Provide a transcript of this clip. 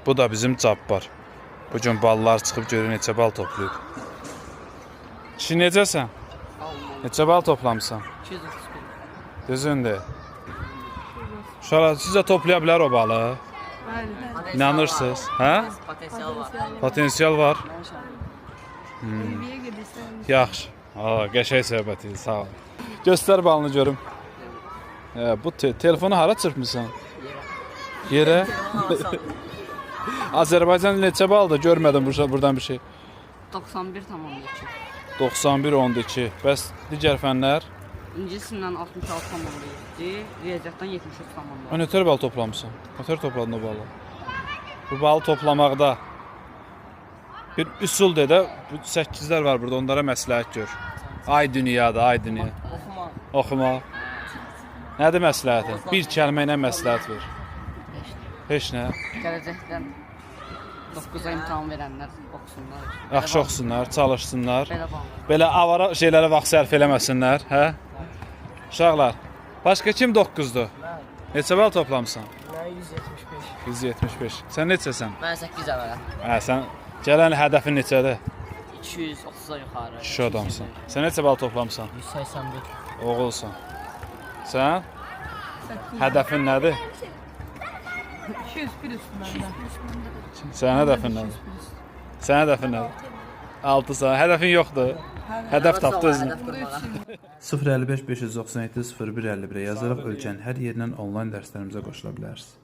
Bu da bizim Cabbar. Bugün ballar çıxıb görür neçə bal toplayıb. Kişi necəsən? Neçə bal toplamısan? 231. Düzündür. Uşaqlar sizə toplaya bilər o balı. Bəli. İnanırsınız? Hə? Potensial var. Potensial var. Niyə gedirsən? Yaxşı. Qəşəng söhbət idi, sağ ol. Göstər balını görüm. Bu telefonu hara çırpmısan? Yerə. Azərbaycan neçə baldır? Görmədim buradan bir şey. 91 tamamlayıcı. 91-12. Bəs digər fənlər? İngilisindən 66 tamamlayıcı. Riyaziyyatdan 73 O tamamlayıcı. nötr bal toplamısan? Nötr topladın o balı? Bu balı toplamaqda bir üsul də bu 8-lər var burada, onlara məsləhət gör. Ay dünyada, ay dünya. Oxuma. Nədir məsləhətin? Bir kəlmə ilə məsləhət ver. Heç nə. Gələcəkdən 9-a imtahan verənlər oxusunlar. Yaxşı oxusunlar, çalışsınlar. Belə bağlı. Belə avara şeylərə vaxt sərf eləməsinlər, hə? Uşaqlar, başqa kim 9-dur? Neçə bal toplamısan? Mən 175. 175. Sən neçəsən? Mən 8 əvvələ. Hə, sən gələn hədəfin neçədir? 230-a yuxarı. Kişi adamsan. Sən neçə bal toplamısan? 181. Oğulsan. Sən? Hədəfin nədir? 201 üstündən. Sənin hədəfin nədir? Sənin hədəfin nədir? 6-san. Hədəfin yoxdur. Hədəf tapdı özünə. 055 597 0151 yazaraq ölkənin hər yerindən onlayn dərslərimizə qoşula bilərsiniz.